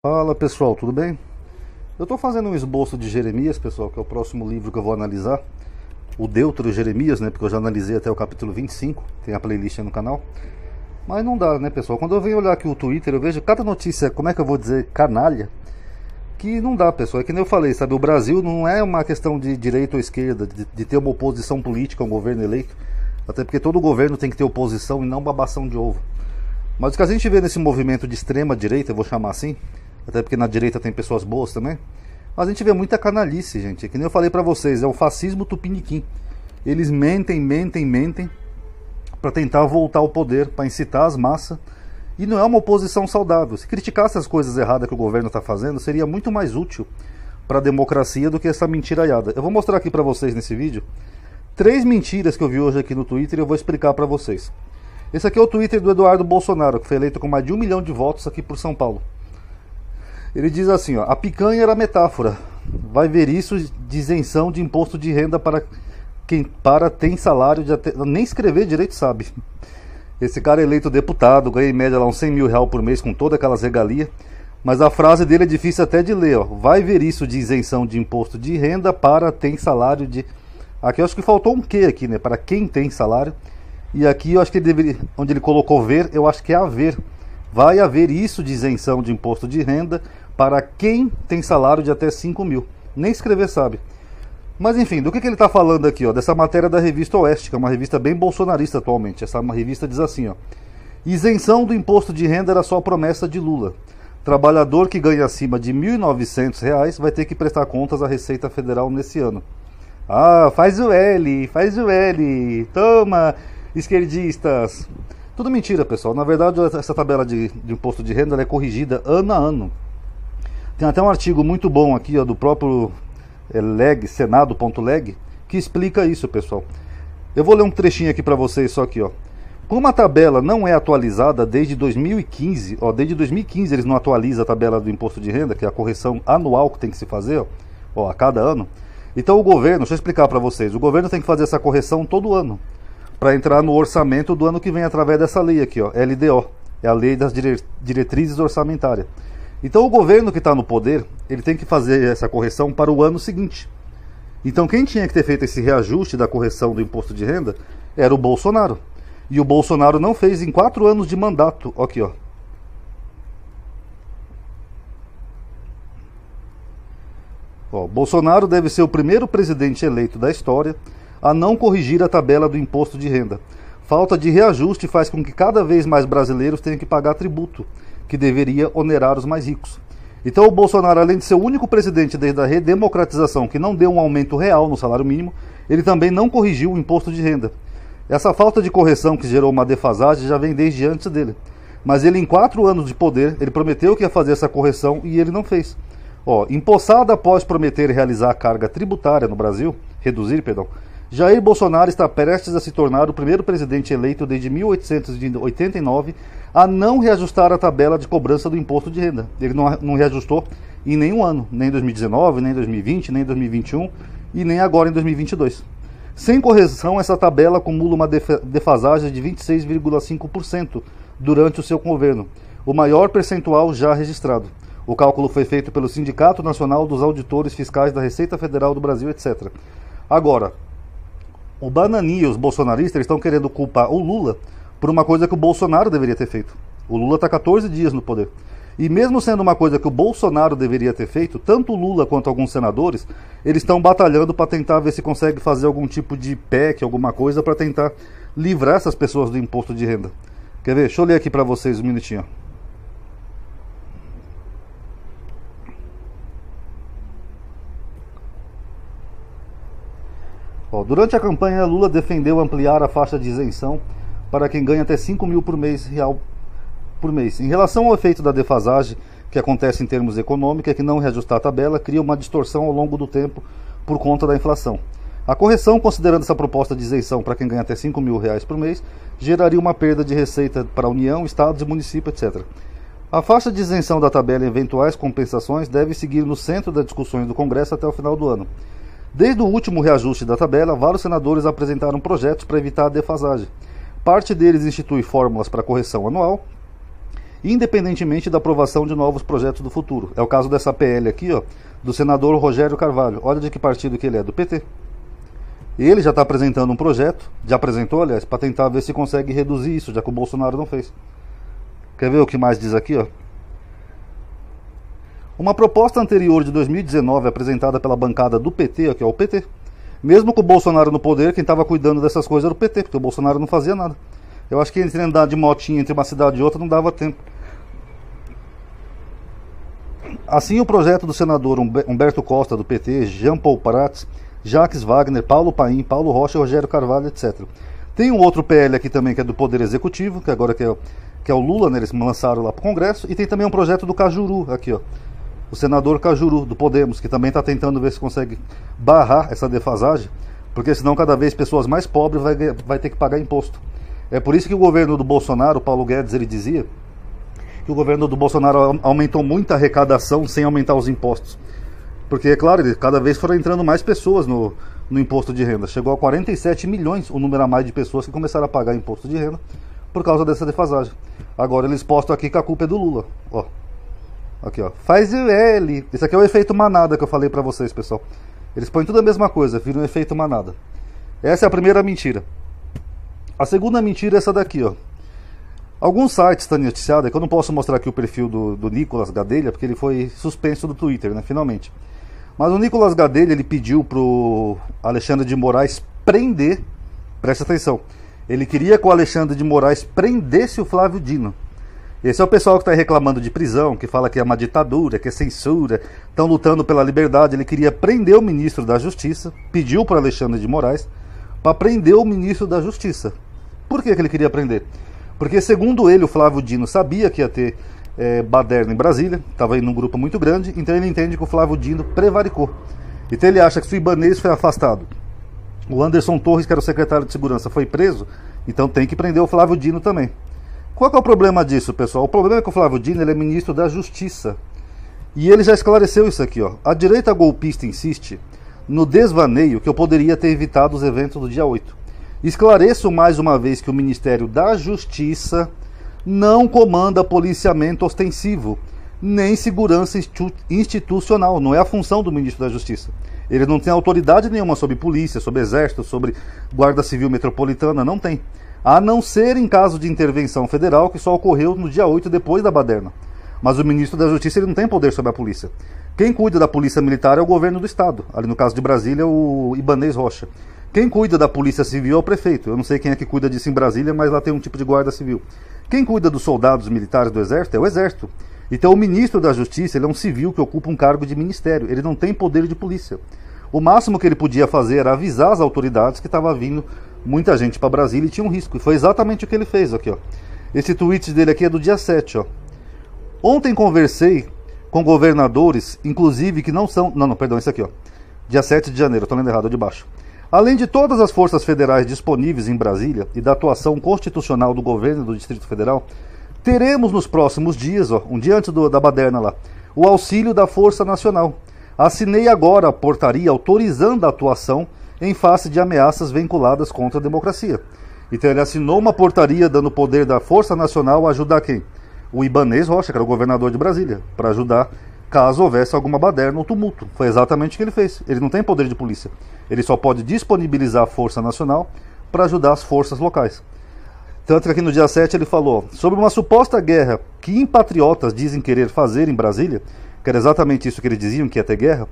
Fala pessoal, tudo bem? Eu estou fazendo um esboço de Jeremias, pessoal, que é o próximo livro que eu vou analisar. O Deutero Jeremias, né? Porque eu já analisei até o capítulo 25, tem a playlist aí no canal. Mas não dá, né, pessoal? Quando eu venho olhar aqui o Twitter, eu vejo cada notícia, como é que eu vou dizer, canalha, que não dá, pessoal. É que nem eu falei, sabe? O Brasil não é uma questão de direita ou esquerda, de ter uma oposição política a um governo eleito. Até porque todo governo tem que ter oposição e não babação de ovo. Mas o que a gente vê nesse movimento de extrema direita, eu vou chamar assim, até porque na direita tem pessoas boas também, mas a gente vê muita canalice, gente. Que nem eu falei pra vocês, é o fascismo tupiniquim. Eles mentem pra tentar voltar ao poder, pra incitar as massas. E não é uma oposição saudável. Se criticasse as coisas erradas que o governo tá fazendo, seria muito mais útil pra democracia do que essa mentiraiada. Eu vou mostrar aqui pra vocês nesse vídeo 3 mentiras que eu vi hoje aqui no Twitter e eu vou explicar pra vocês. Esse aqui é o Twitter do Eduardo Bolsonaro, que foi eleito com mais de 1 milhão de votos aqui por São Paulo. Ele diz assim, ó: a picanha era metáfora. Vai ver isso de isenção de imposto de renda para quem tem salário de até... Nem escrever direito sabe. Esse cara é eleito deputado, ganha em média lá uns 100 mil reais por mês com todas aquelas regalias. Mas a frase dele é difícil até de ler, ó. Vai ver isso de isenção de imposto de renda para tem salário de... Aqui eu acho que faltou um quê aqui, né? Para quem tem salário. E aqui eu acho que ele deveria... Onde ele colocou ver, eu acho que é haver. Vai haver isso de isenção de imposto de renda para quem tem salário de até 5 mil. Nem escrever sabe. Mas enfim, do que ele está falando aqui, ó? Dessa matéria da revista Oeste, que é uma revista bem bolsonarista atualmente. Essa revista diz assim, ó: isenção do imposto de renda era só promessa de Lula. Trabalhador que ganha acima de R$ 1.900 vai ter que prestar contas à Receita Federal nesse ano. Ah, faz o L, toma, esquerdistas. Tudo mentira, pessoal. Na verdade, essa tabela de imposto de renda ela é corrigida ano a ano. Tem até um artigo muito bom aqui, ó, do próprio senado.leg, que explica isso, pessoal. Eu vou ler um trechinho aqui para vocês só aqui, ó. Como a tabela não é atualizada desde 2015, ó, desde 2015 eles não atualizam a tabela do imposto de renda, que é a correção anual que tem que se fazer, ó, a cada ano. Então o governo, deixa eu explicar para vocês, o governo tem que fazer essa correção todo ano, para entrar no orçamento do ano que vem através dessa lei aqui, ó, LDO, é a Lei das Diretrizes Orçamentárias. Então o governo que está no poder, ele tem que fazer essa correção para o ano seguinte. Então quem tinha que ter feito esse reajuste da correção do imposto de renda era o Bolsonaro. E o Bolsonaro não fez em 4 anos de mandato. Aqui, ó. Bolsonaro deve ser o primeiro presidente eleito da história a não corrigir a tabela do imposto de renda. Falta de reajuste faz com que cada vez mais brasileiros tenham que pagar tributo, que deveria onerar os mais ricos. Então o Bolsonaro, além de ser o único presidente desde a redemocratização que não deu um aumento real no salário mínimo, ele também não corrigiu o imposto de renda. Essa falta de correção que gerou uma defasagem já vem desde antes dele. Mas ele, em 4 anos de poder, ele prometeu que ia fazer essa correção e ele não fez. Empossado após prometer realizar a carga tributária no Brasil, Jair Bolsonaro está prestes a se tornar o primeiro presidente eleito desde 1889 a não reajustar a tabela de cobrança do imposto de renda. Ele não reajustou em nenhum ano, nem em 2019, nem em 2020, nem em 2021 e nem agora em 2022. Sem correção, essa tabela acumula uma defasagem de 26,5% durante o seu governo, o maior percentual já registrado. O cálculo foi feito pelo Sindicato Nacional dos Auditores Fiscais da Receita Federal do Brasil, etc. Agora, o Bananinha e os bolsonaristas estão querendo culpar o Lula por uma coisa que o Bolsonaro deveria ter feito. O Lula está 14 dias no poder. E mesmo sendo uma coisa que o Bolsonaro deveria ter feito, tanto o Lula quanto alguns senadores, eles estão batalhando para tentar ver se consegue fazer algum tipo de PEC, alguma coisa, para tentar livrar essas pessoas do imposto de renda. Quer ver? Deixa eu ler aqui para vocês um minutinho. Durante a campanha, Lula defendeu ampliar a faixa de isenção para quem ganha até 5 mil por mês, real por mês. Em relação ao efeito da defasagem, que acontece em termos econômicos, é que não reajustar a tabela cria uma distorção ao longo do tempo por conta da inflação. A correção, considerando essa proposta de isenção para quem ganha até 5 mil reais por mês, geraria uma perda de receita para a União, Estados e municípios, etc. A faixa de isenção da tabela e eventuais compensações deve seguir no centro das discussões do Congresso até o final do ano. Desde o último reajuste da tabela, vários senadores apresentaram projetos para evitar a defasagem. Parte deles institui fórmulas para correção anual independentemente da aprovação de novos projetos do futuro. É o caso dessa PL aqui, ó, do senador Rogério Carvalho. Olha de que partido que ele é, do PT. Ele já está apresentando um projeto, já apresentou, aliás, para tentar ver se consegue reduzir isso, já que o Bolsonaro não fez. Quer ver o que mais diz aqui, ó? Uma proposta anterior de 2019 apresentada pela bancada do PT, que é o PT, mesmo com o Bolsonaro no poder, quem estava cuidando dessas coisas era o PT, porque o Bolsonaro não fazia nada. Eu acho que entre andar de motinha entre uma cidade e outra não dava tempo. Assim, o projeto do senador Humberto Costa, do PT, Jean Paul Prats, Jacques Wagner, Paulo Paim, Paulo Rocha, Rogério Carvalho, etc. Tem um outro PL aqui também, que é do Poder Executivo, que agora que é o Lula, né, eles lançaram lá para o Congresso, e tem também um projeto do Cajuru, aqui, ó. O senador Cajuru, do Podemos, que também está tentando ver se consegue barrar essa defasagem, porque senão cada vez pessoas mais pobres vai ter que pagar imposto. É por isso que o governo do Bolsonaro, Paulo Guedes, ele dizia que o governo do Bolsonaro aumentou muito a arrecadação sem aumentar os impostos. Porque, é claro, cada vez foram entrando mais pessoas no imposto de renda. Chegou a 47 milhões o número a mais de pessoas que começaram a pagar imposto de renda por causa dessa defasagem. Agora eles postam aqui que a culpa é do Lula. Ó. Aqui, ó. Faz o L. Esse aqui é o efeito manada que eu falei pra vocês, pessoal. Eles põem tudo a mesma coisa, viram um efeito manada. Essa é a primeira mentira. A segunda mentira é essa daqui, ó. Alguns sites estão noticiados, é que eu não posso mostrar aqui o perfil do Nicolas Gadelha, porque ele foi suspenso do Twitter, né, finalmente. Mas o Nicolas Gadelha, ele pediu pro Alexandre de Moraes prender, presta atenção, ele queria que o Alexandre de Moraes prendesse o Flávio Dino. Esse é o pessoal que está reclamando de prisão, que fala que é uma ditadura, que é censura, estão lutando pela liberdade. Ele queria prender o ministro da Justiça, pediu para Alexandre de Moraes para prender o ministro da Justiça. Por que ele queria prender? Porque, segundo ele, o Flávio Dino sabia que ia ter baderna em Brasília, estava indo num grupo muito grande, então ele entende que o Flávio Dino prevaricou. Então ele acha que se o Ibanez foi afastado, o Anderson Torres, que era o secretário de Segurança, foi preso, então tem que prender o Flávio Dino também. Qual que é o problema disso, pessoal? O problema é que o Flávio Dino, ele é ministro da Justiça. E ele já esclareceu isso aqui, ó. A direita golpista insiste no desvaneio que eu poderia ter evitado os eventos do dia 8. Esclareço mais uma vez que o Ministério da Justiça não comanda policiamento ostensivo, nem segurança institucional. Não é a função do ministro da Justiça. Ele não tem autoridade nenhuma sobre polícia, sobre exército, sobre guarda civil metropolitana, não tem. A não ser em caso de intervenção federal, que só ocorreu no dia 8, depois da baderna. Mas o ministro da Justiça, ele não tem poder sobre a polícia. Quem cuida da polícia militar é o governo do estado. Ali no caso de Brasília, o Ibanez Rocha. Quem cuida da polícia civil é o prefeito. Eu não sei quem é que cuida disso em Brasília, mas lá tem um tipo de guarda civil. Quem cuida dos soldados militares do exército é o exército. Então o ministro da Justiça, ele é um civil que ocupa um cargo de ministério. Ele não tem poder de polícia. O máximo que ele podia fazer era avisar as autoridades que estava vindo muita gente para Brasília e tinha um risco. E foi exatamente o que ele fez aqui, ó. Esse tweet dele aqui é do dia 7, ó. Ontem conversei com governadores, inclusive que não são... Não, perdão, esse aqui, ó. Dia 7 de janeiro, estou lendo errado, de baixo. Além de todas as forças federais disponíveis em Brasília e da atuação constitucional do governo do Distrito Federal, teremos nos próximos dias, ó, um dia antes da baderna lá, o auxílio da Força Nacional. Assinei agora a portaria autorizando a atuação em face de ameaças vinculadas contra a democracia. Então ele assinou uma portaria dando poder da Força Nacional a ajudar quem? O Ibanez Rocha, que era o governador de Brasília, para ajudar caso houvesse alguma baderna ou tumulto. Foi exatamente o que ele fez. Ele não tem poder de polícia. Ele só pode disponibilizar a Força Nacional para ajudar as forças locais. Tanto que aqui no dia 7 ele falou sobre uma suposta guerra que impatriotas dizem querer fazer em Brasília, que era exatamente isso que eles diziam, que ia ter guerra,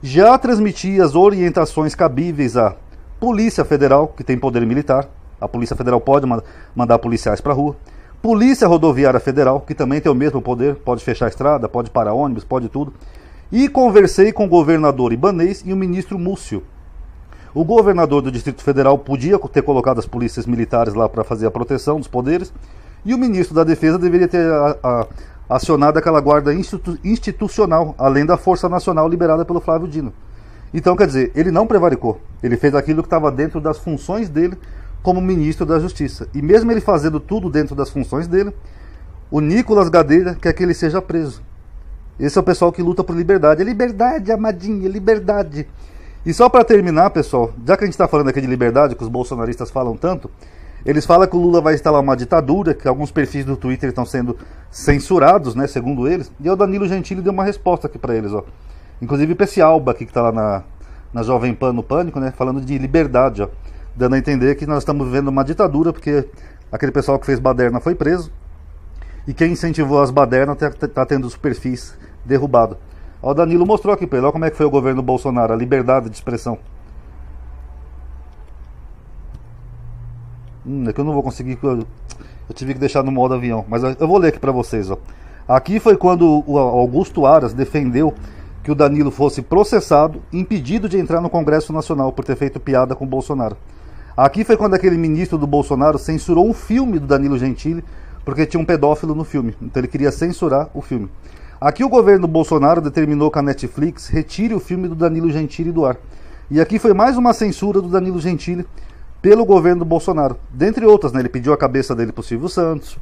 já transmitia as orientações cabíveis à Polícia Federal, que tem poder militar. A Polícia Federal pode mandar policiais para a rua. Polícia Rodoviária Federal, que também tem o mesmo poder, pode fechar a estrada, pode parar ônibus, pode tudo. E conversei com o governador Ibanez e o ministro Múcio. O governador do Distrito Federal podia ter colocado as polícias militares lá para fazer a proteção dos poderes, e o ministro da Defesa deveria ter acionado aquela guarda institucional, além da Força Nacional liberada pelo Flávio Dino. Então, quer dizer, ele não prevaricou, ele fez aquilo que estava dentro das funções dele como ministro da Justiça. E mesmo ele fazendo tudo dentro das funções dele, o Nicolas Gadelha quer que ele seja preso. Esse é o pessoal que luta por liberdade. É liberdade, amadinha, é liberdade. E só para terminar, pessoal, já que a gente está falando aqui de liberdade, que os bolsonaristas falam tanto, Eles falam que o Lula vai instalar uma ditadura, que alguns perfis do Twitter estão sendo censurados, né, segundo eles. E o Danilo Gentili deu uma resposta aqui para eles, ó. Inclusive para esse Alba aqui que está lá na Jovem Pan, no Pânico, né, falando de liberdade, ó, dando a entender que nós estamos vivendo uma ditadura, porque aquele pessoal que fez baderna foi preso, e quem incentivou as badernas está tendo os perfis derrubados. Ó, o Danilo mostrou aqui para ele, ó, como é que foi o governo Bolsonaro, a liberdade de expressão. É que eu não vou conseguir, eu tive que deixar no modo avião, mas eu vou ler aqui para vocês, ó. Aqui foi quando o Augusto Aras defendeu que o Danilo fosse processado, impedido de entrar no Congresso Nacional por ter feito piada com o Bolsonaro. Aqui foi quando aquele ministro do Bolsonaro censurou um filme do Danilo Gentili, porque tinha um pedófilo no filme, então ele queria censurar o filme. Aqui o governo Bolsonaro determinou que a Netflix retire o filme do Danilo Gentili do ar. E aqui foi mais uma censura do Danilo Gentili pelo governo do Bolsonaro. Dentre outras, né? Ele pediu a cabeça dele pro Silvio Santos.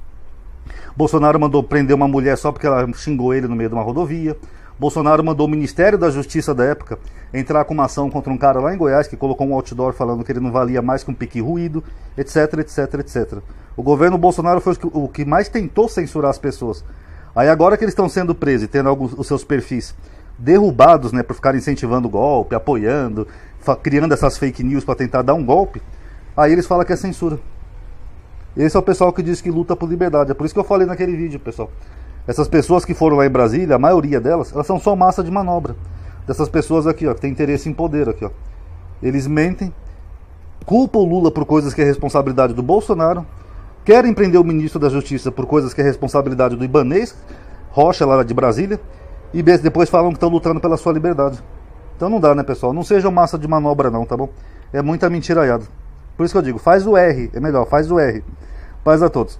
Bolsonaro mandou prender uma mulher só porque ela xingou ele no meio de uma rodovia. Bolsonaro mandou o Ministério da Justiça da época entrar com uma ação contra um cara lá em Goiás que colocou um outdoor falando que ele não valia mais que um pique ruído, etc, etc, etc. O governo Bolsonaro foi o que mais tentou censurar as pessoas. Aí agora que eles estão sendo presos e tendo os seus perfis derrubados, né, por ficar incentivando o golpe, apoiando, criando essas fake news para tentar dar um golpe, aí eles falam que é censura. Esse é o pessoal que diz que luta por liberdade. É por isso que eu falei naquele vídeo, pessoal. Essas pessoas que foram lá em Brasília, a maioria delas, elas são só massa de manobra. Dessas pessoas aqui, ó, que tem interesse em poder aqui, ó. Eles mentem, culpam o Lula por coisas que é responsabilidade do Bolsonaro, querem prender o ministro da Justiça por coisas que é responsabilidade do Ibanez Rocha, lá de Brasília, e depois falam que estão lutando pela sua liberdade. Então não dá, né, pessoal? Não sejam massa de manobra não, tá bom? É muita mentiraiada. Por isso que eu digo, faz o R, é melhor, faz o R. Paz a todos.